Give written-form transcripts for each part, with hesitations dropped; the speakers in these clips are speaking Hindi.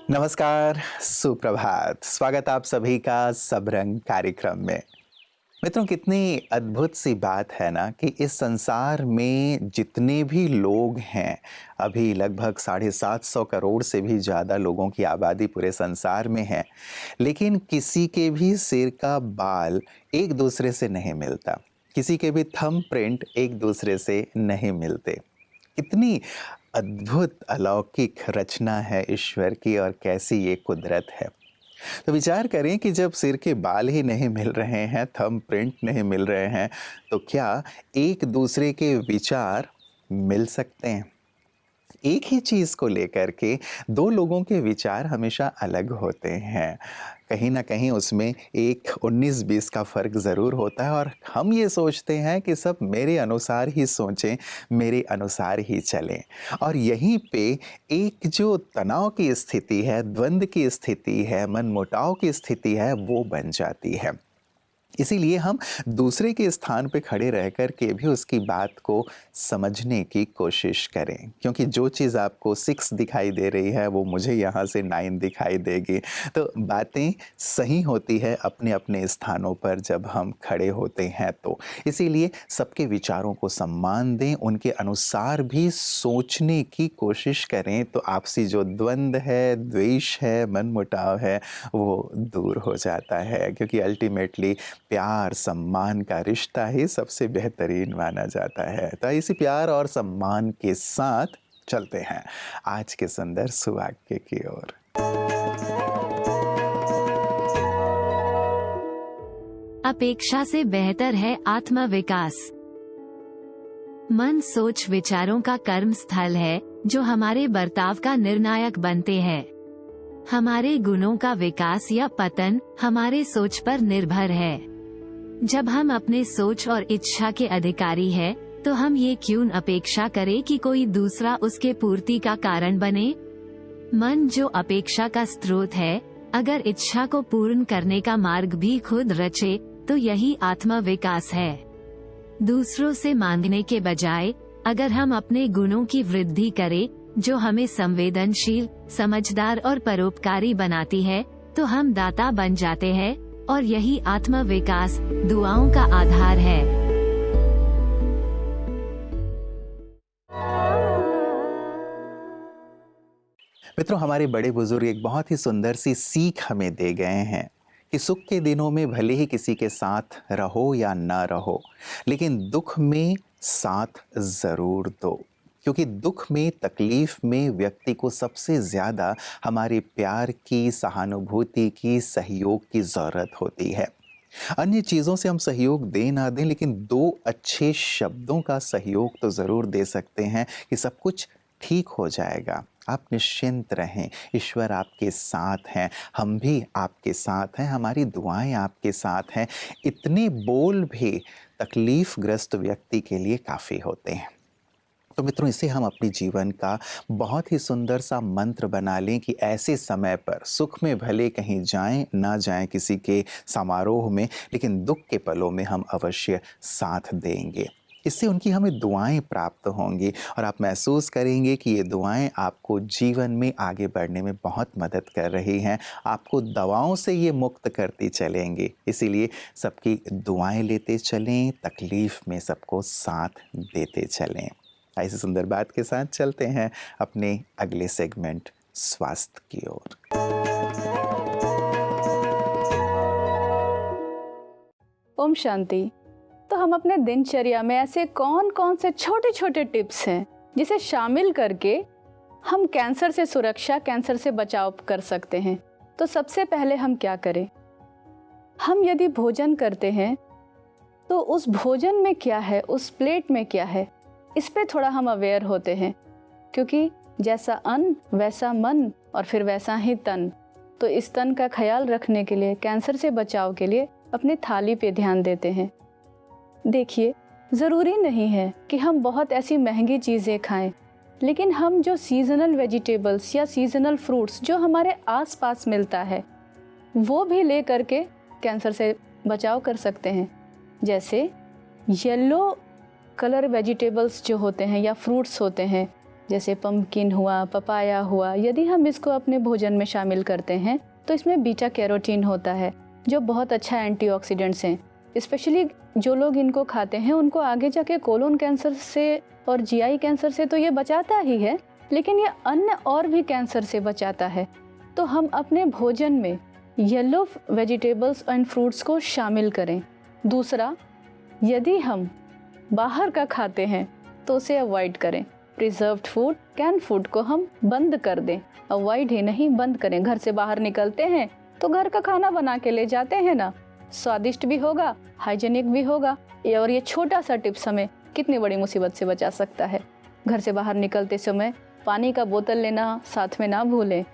नमस्कार, सुप्रभात। स्वागत आप सभी का सब रंग कार्यक्रम में। मित्रों, कितनी अद्भुत सी बात है ना कि इस संसार में जितने भी लोग हैं, अभी लगभग 750 करोड़ से भी ज़्यादा लोगों की आबादी पूरे संसार में है, लेकिन किसी के भी सिर का बाल एक दूसरे से नहीं मिलता, किसी के भी थंब प्रिंट एक दूसरे से नहीं मिलते। कितनी अद्भुत अलौकिक रचना है ईश्वर की और कैसी ये कुदरत है। तो विचार करें कि जब सिर के बाल ही नहीं मिल रहे हैं, थंब प्रिंट नहीं मिल रहे हैं, तो क्या एक दूसरे के विचार मिल सकते हैं? एक ही चीज़ को लेकर के दो लोगों के विचार हमेशा अलग होते हैं। कहीं न कहीं उसमें एक 19-20 का फ़र्क ज़रूर होता है और हम ये सोचते हैं कि सब मेरे अनुसार ही सोचें, मेरे अनुसार ही चलें। और यहीं पे एक जो तनाव की स्थिति है, द्वंद की स्थिति है, मनमुटाव की स्थिति है, वो बन जाती है। इसीलिए हम दूसरे के स्थान पे खड़े रह कर के भी उसकी बात को समझने की कोशिश करें, क्योंकि जो चीज़ आपको 6 दिखाई दे रही है वो मुझे यहाँ से 9 दिखाई देगी। तो बातें सही होती है अपने अपने स्थानों पर जब हम खड़े होते हैं तो। इसीलिए सबके विचारों को सम्मान दें, उनके अनुसार भी सोचने की कोशिश करें, तो आपसी जो द्वंद है, द्वेष है, मनमुटाव है, वो दूर हो जाता है। क्योंकि अल्टीमेटली प्यार सम्मान का रिश्ता ही सबसे बेहतरीन माना जाता है। तो इसी प्यार और सम्मान के साथ चलते हैं आज के सुंदर सुवाक्य की ओर। अपेक्षा से बेहतर है आत्मविकास। मन सोच विचारों का कर्म स्थल है जो हमारे बर्ताव का निर्णायक बनते हैं। हमारे गुणों का विकास या पतन हमारे सोच पर निर्भर है। जब हम अपने सोच और इच्छा के अधिकारी हैं, तो हम ये क्यों अपेक्षा करें कि कोई दूसरा उसके पूर्ति का कारण बने? मन जो अपेक्षा का स्रोत है, अगर इच्छा को पूर्ण करने का मार्ग भी खुद रचे, तो यही आत्मविकास है। दूसरों से मांगने के बजाय अगर हम अपने गुणों की वृद्धि करें, जो हमें संवेदनशील, समझदार और परोपकारी बनाती है, तो हम दाता बन जाते हैं और यही आत्मविकास दुआओं का आधार है। मित्रों, हमारे बड़े बुजुर्ग एक बहुत ही सुंदर सी सीख हमें दे गए हैं कि सुख के दिनों में भले ही किसी के साथ रहो या ना रहो, लेकिन दुख में साथ ज़रूर दो। क्योंकि दुख में, तकलीफ में व्यक्ति को सबसे ज़्यादा हमारे प्यार की, सहानुभूति की, सहयोग की ज़रूरत होती है। अन्य चीज़ों से हम सहयोग दें ना दें, लेकिन 2 अच्छे शब्दों का सहयोग तो ज़रूर दे सकते हैं कि सब कुछ ठीक हो जाएगा। आप निश्चिंत रहें, ईश्वर आपके साथ हैं, हम भी आपके साथ हैं, हमारी दुआएं आपके साथ हैं। इतने बोल भी तकलीफ़ग्रस्त व्यक्ति के लिए काफ़ी होते हैं। तो मित्रों, इसे हम अपने जीवन का बहुत ही सुंदर सा मंत्र बना लें कि ऐसे समय पर सुख में भले कहीं जाएं ना जाएं किसी के समारोह में, लेकिन दुख के पलों में हम अवश्य साथ देंगे। इससे उनकी हमें दुआएं प्राप्त होंगी और आप महसूस करेंगे कि ये दुआएं आपको जीवन में आगे बढ़ने में बहुत मदद कर रही हैं, आपको दवाओं से ये मुक्त करती चलेंगी। इसीलिए सबकी दुआएं लेते चलें, तकलीफ़ में सबको साथ देते चलें। ऐसी सुंदर बात के साथ चलते हैं अपने अगले सेगमेंट स्वास्थ्य की ओर। ओम शांति। तो हम अपने दिनचर्या में ऐसे कौन कौन से छोटे छोटे टिप्स हैं जिसे शामिल करके हम कैंसर से सुरक्षा, कैंसर से बचाव कर सकते हैं? तो सबसे पहले हम क्या करें? हम यदि भोजन करते हैं तो उस भोजन में क्या है, उस प्लेट में क्या है, इस पे थोड़ा हम अवेयर होते हैं। क्योंकि जैसा अन्न वैसा मन और फिर वैसा ही तन। तो इस तन का ख्याल रखने के लिए, कैंसर से बचाव के लिए अपनी थाली पे ध्यान देते हैं। देखिए, ज़रूरी नहीं है कि हम बहुत ऐसी महंगी चीज़ें खाएं, लेकिन हम जो सीजनल वेजिटेबल्स या सीजनल फ्रूट्स जो हमारे आसपास मिलता है, वो भी ले करके कैंसर से बचाव कर सकते हैं। जैसे येलो कलर वेजिटेबल्स जो होते हैं या फ्रूट्स होते हैं, जैसे पम्पकिन हुआ, पपाया हुआ, यदि हम इसको अपने भोजन में शामिल करते हैं तो इसमें बीटा कैरोटीन होता है जो बहुत अच्छा एंटीऑक्सीडेंट्स हैं। स्पेशली जो लोग इनको खाते हैं उनको आगे जाके कोलोन कैंसर से और जीआई कैंसर से तो ये बचाता ही है, लेकिन ये अन्य और भी कैंसर से बचाता है। तो हम अपने भोजन में येलो वेजिटेबल्स एंड फ्रूट्स को शामिल करें। दूसरा, यदि हम बाहर का खाते हैं तो उसे अवॉइड करें। प्रिजर्व्ड फूड, कैन फूड को हम बंद कर दें, अवॉइड ही नहीं बंद करें। घर से बाहर निकलते हैं तो घर का खाना बना के ले जाते हैं ना, स्वादिष्ट भी होगा, हाइजीनिक भी होगा। और ये छोटा सा टिप्स हमें कितनी बड़ी मुसीबत से बचा सकता है। घर से बाहर निकलते समय पानी का बोतल लेना साथ में ना भूलें।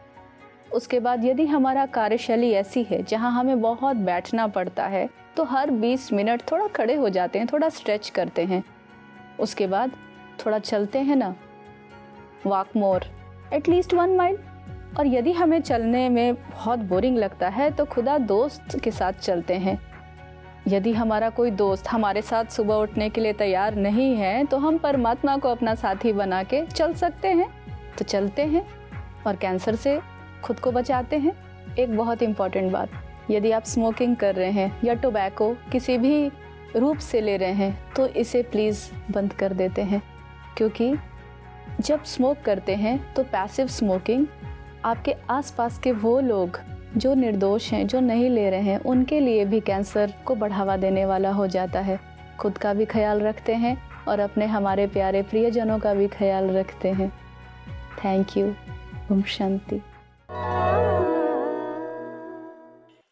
उसके बाद यदि हमारा कार्यशैली ऐसी है जहां हमें बहुत बैठना पड़ता है तो हर 20 मिनट थोड़ा खड़े हो जाते हैं, थोड़ा स्ट्रेच करते हैं। उसके बाद थोड़ा चलते हैं ना, वॉक मोर, एटलीस्ट 1 माइल। और यदि हमें चलने में बहुत बोरिंग लगता है तो खुदा दोस्त के साथ चलते हैं। यदि हमारा कोई दोस्त हमारे साथ सुबह उठने के लिए तैयार नहीं है तो हम परमात्मा को अपना साथी बना के चल सकते हैं, तो चलते हैं और कैंसर से खुद को बचाते हैं। एक बहुत इम्पॉर्टेंट बात, यदि आप स्मोकिंग कर रहे हैं या टोबैको किसी भी रूप से ले रहे हैं तो इसे प्लीज़ बंद कर देते हैं, क्योंकि जब स्मोक करते हैं तो पैसिव स्मोकिंग आपके आसपास के वो लोग जो निर्दोष हैं, जो नहीं ले रहे हैं, उनके लिए भी कैंसर को बढ़ावा देने वाला हो जाता है। खुद का भी ख्याल रखते हैं और अपने हमारे प्यारे प्रियजनों का भी ख्याल रखते हैं। Thank you. ओम शांति।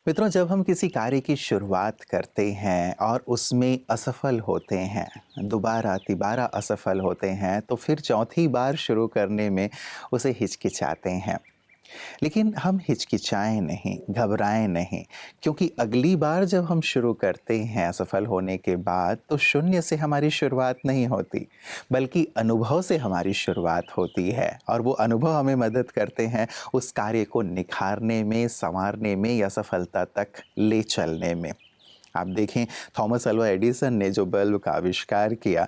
मित्रों, जब हम किसी कार्य की शुरुआत करते हैं और उसमें असफल होते हैं, दोबारा तिबारा असफल होते हैं, तो फिर चौथी बार शुरू करने में उसे हिचकिचाते हैं। लेकिन हम हिचकिचाएं नहीं, घबराएं नहीं, क्योंकि अगली बार जब हम शुरू करते हैं असफल होने के बाद, तो शून्य से हमारी शुरुआत नहीं होती, बल्कि अनुभव से हमारी शुरुआत होती है। और वो अनुभव हमें मदद करते हैं उस कार्य को निखारने में, संवारने में या सफलता तक ले चलने में। आप देखें, थॉमस अल्वा एडिसन ने जो बल्ब का आविष्कार किया,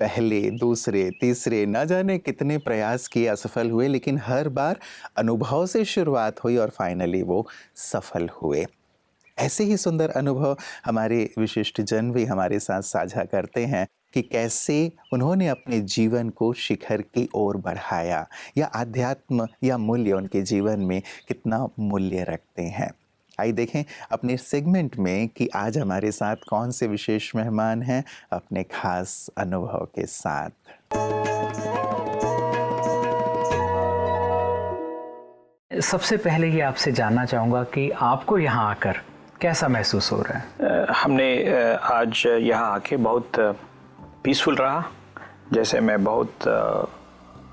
पहले, दूसरे, तीसरे न जाने कितने प्रयास किए, असफल हुए, लेकिन हर बार अनुभव से शुरुआत हुई और फाइनली वो सफल हुए। ऐसे ही सुंदर अनुभव हमारे विशिष्ट जन भी हमारे साथ साझा करते हैं कि कैसे उन्होंने अपने जीवन को शिखर की ओर बढ़ाया, या अध्यात्म या मूल्य उनके जीवन में कितना मूल्य रखते हैं। आइए देखें अपने सेगमेंट में कि आज हमारे साथ कौन से विशेष मेहमान हैं अपने खास अनुभव के साथ। सबसे पहले ये आपसे जानना चाहूँगा कि आपको यहाँ आकर कैसा महसूस हो रहा है? हमने आज यहाँ आके बहुत पीसफुल रहा। जैसे मैं बहुत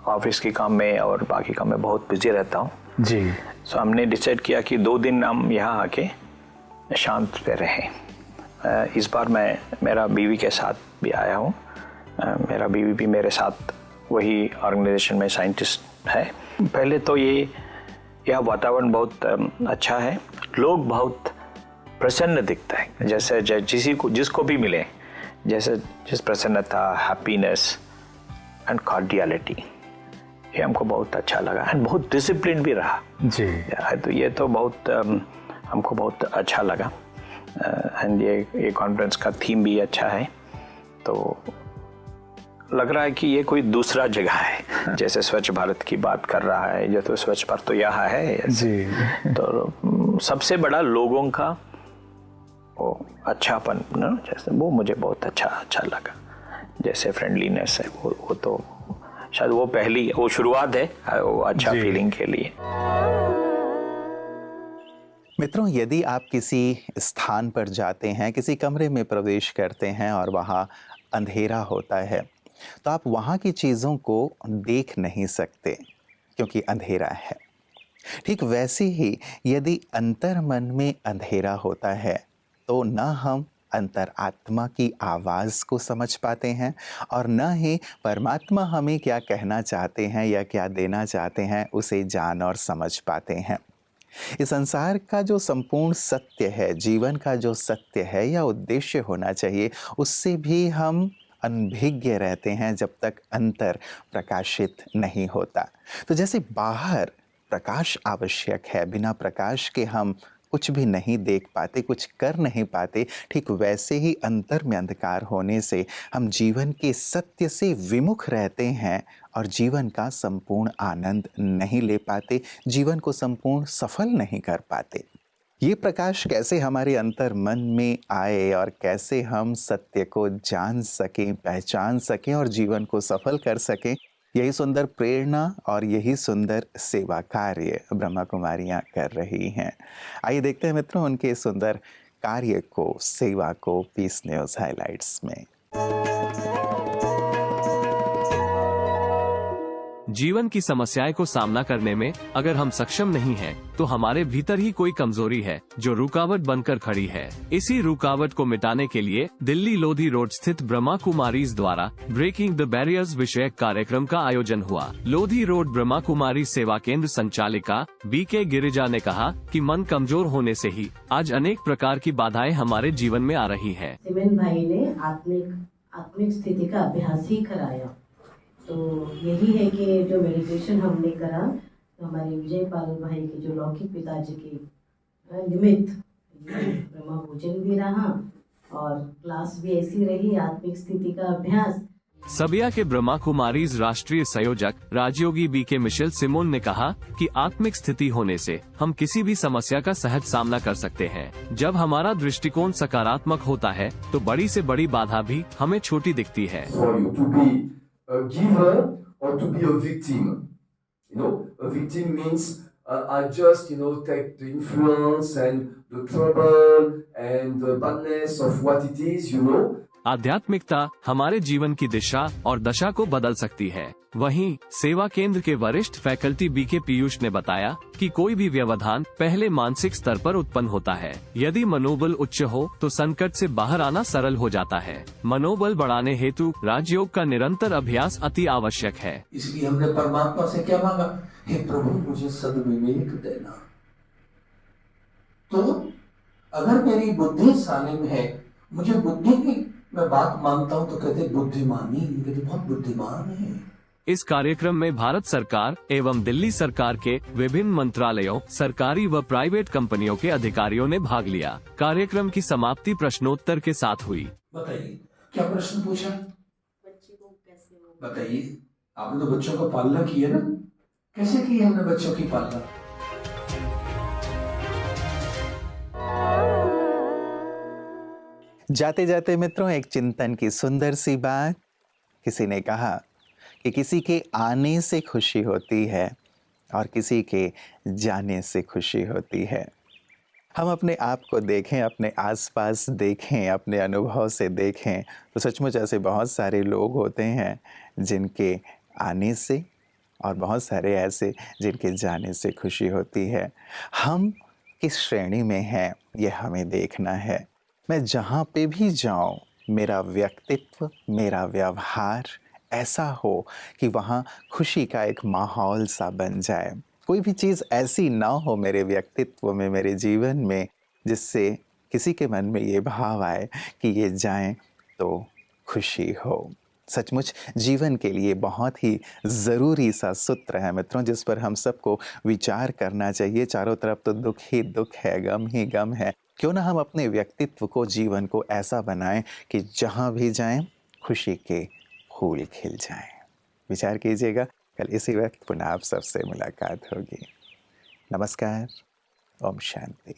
ऑफिस के काम में और बाकी काम में बहुत बिजी रहता हूँ जी। सो हमने डिसाइड किया कि 2 दिन हम यहाँ आके शांत पे रहें। इस बार मैं मेरा बीवी के साथ भी आया हूँ। मेरा बीवी भी मेरे साथ वही ऑर्गेनाइजेशन में साइंटिस्ट है। पहले तो यह वातावरण बहुत अच्छा है, लोग बहुत प्रसन्न दिखता है। जैसे जिसको भी मिले, जैसे जिस प्रसन्नता, हैप्पीनेस एंड कॉर्डियलिटी, ये हमको बहुत अच्छा लगा। एंड बहुत डिसिप्लिन भी रहा जी। तो ये तो बहुत हमको बहुत अच्छा लगा। एंड ये कॉन्फ्रेंस का थीम भी अच्छा है, तो लग रहा है कि ये कोई दूसरा जगह है। जैसे स्वच्छ भारत की बात कर रहा है, ये तो स्वच्छ भारत तो यहाँ है जी। तो सबसे बड़ा लोगों का वो अच्छापन ना, जैसे वो मुझे बहुत अच्छा लगा। जैसे फ्रेंडलीनेस है, वो तो शायद वो शुरुआत है वो अच्छा फीलिंग के लिए। मित्रों, यदि आप किसी स्थान पर जाते हैं, किसी कमरे में प्रवेश करते हैं और वहाँ अंधेरा होता है, तो आप वहाँ की चीज़ों को देख नहीं सकते क्योंकि अंधेरा है। ठीक वैसे ही यदि अंतर्मन में अंधेरा होता है तो न हम अंतरात्मा की आवाज़ को समझ पाते हैं और न ही परमात्मा हमें क्या कहना चाहते हैं या क्या देना चाहते हैं उसे जान और समझ पाते हैं। इस संसार का जो संपूर्ण सत्य है, जीवन का जो सत्य है या उद्देश्य होना चाहिए, उससे भी हम अनभिज्ञ रहते हैं जब तक अंतर प्रकाशित नहीं होता। तो जैसे बाहर प्रकाश आवश्यक है, बिना प्रकाश के हम कुछ भी नहीं देख पाते, कुछ कर नहीं पाते, ठीक वैसे ही अंतर में अंधकार होने से हम जीवन के सत्य से विमुख रहते हैं और जीवन का संपूर्ण आनंद नहीं ले पाते, जीवन को संपूर्ण सफल नहीं कर पाते। ये प्रकाश कैसे हमारे अंतर मन में आए और कैसे हम सत्य को जान सकें, पहचान सकें और जीवन को सफल कर सकें, यही सुंदर प्रेरणा और यही सुंदर सेवा कार्य ब्रह्मा कुमारियाँ कर रही हैं। आइए देखते हैं मित्रों उनके सुंदर कार्य को, सेवा को पीस न्यूज़ हाइलाइट्स में। जीवन की समस्याएं को सामना करने में अगर हम सक्षम नहीं हैं, तो हमारे भीतर ही कोई कमजोरी है जो रुकावट बनकर खड़ी है। इसी रुकावट को मिटाने के लिए दिल्ली लोधी रोड स्थित ब्रह्मा कुमारीज द्वारा ब्रेकिंग द बैरियर्स विषयक कार्यक्रम का आयोजन हुआ। लोधी रोड ब्रह्मा कुमारी सेवा केंद्र संचालिका BK गिरिजा ने कहा कि मन कमजोर होने से ही आज अनेक प्रकार की बाधाएं हमारे जीवन में आ रही है। सिमन भाई ने आत्मिक स्थिति का अभ्यास ही कराया। तो यही है कि जो मेडिटेशन हमने करा, तो हमारे विजय पाल भाई के जो लौकिक पिताजी के निमित्त ब्रह्मा भोजन भी रहा और क्लास भी ऐसी रही, आत्मिक स्थिति का अभ्यास। सबिया के ब्रह्मा कुमारीज राष्ट्रीय संयोजक राजयोगी BK मिशेल सिमोन ने कहा कि आत्मिक स्थिति होने से हम किसी भी समस्या का सहज सामना कर सकते हैं। जब हमारा दृष्टिकोण सकारात्मक होता है तो बड़ी से बड़ी बाधा भी हमें छोटी दिखती है। A giver or to be a victim. You know, a victim means I just, take the influence and the trouble and the badness of what it is, आध्यात्मिकता हमारे जीवन की दिशा और दशा को बदल सकती है। वहीं सेवा केंद्र के वरिष्ठ फैकल्टी BK पीयूष ने बताया कि कोई भी व्यवधान पहले मानसिक स्तर पर उत्पन्न होता है। यदि मनोबल उच्च हो तो संकट से बाहर आना सरल हो जाता है। मनोबल बढ़ाने हेतु राजयोग का निरंतर अभ्यास अति आवश्यक है। इसलिए हमने परमात्मा से क्या मांगा? हे प्रभु मुझे सद्विवेक देना। तो अगर मेरी बुद्धि सालिम है, मुझे बुद्धि की मैं बात मानता हूँ, तो कहते बुद्धिमानी, कहते बहुत बुद्धिमान है। इस कार्यक्रम में भारत सरकार एवं दिल्ली सरकार के विभिन्न मंत्रालयों, सरकारी व प्राइवेट कंपनियों के अधिकारियों ने भाग लिया। कार्यक्रम की समाप्ति प्रश्नोत्तर के साथ हुई। बताइए क्या प्रश्न पूछा? बच्चे को कैसे बताइए, आपने तो बच्चों का पालना किया ना, कैसे की हमने बच्चों की पालना? जाते जाते मित्रों एक चिंतन की सुंदर सी बात। किसी ने कहा कि किसी के आने से खुशी होती है और किसी के जाने से खुशी होती है। हम अपने आप को देखें, अपने आसपास देखें, अपने अनुभव से देखें तो सचमुच ऐसे बहुत सारे लोग होते हैं जिनके आने से और बहुत सारे ऐसे जिनके जाने से खुशी होती है। हम किस श्रेणी में हैं ये हमें देखना है। मैं जहाँ पे भी जाऊँ मेरा व्यक्तित्व, मेरा व्यवहार ऐसा हो कि वहाँ खुशी का एक माहौल सा बन जाए। कोई भी चीज़ ऐसी ना हो मेरे व्यक्तित्व में, मेरे जीवन में, जिससे किसी के मन में ये भाव आए कि ये जाएं तो खुशी हो। सचमुच जीवन के लिए बहुत ही ज़रूरी सा सूत्र है मित्रों, जिस पर हम सबको विचार करना चाहिए। चारों तरफ तो दुख ही दुख है, गम ही गम है। क्यों ना हम अपने व्यक्तित्व को, जीवन को ऐसा बनाएं कि जहाँ भी जाएं खुशी के फूल खिल जाएं। विचार कीजिएगा। कल इसी वक्त पुनः आप सबसे मुलाकात होगी। नमस्कार। ओम शांति।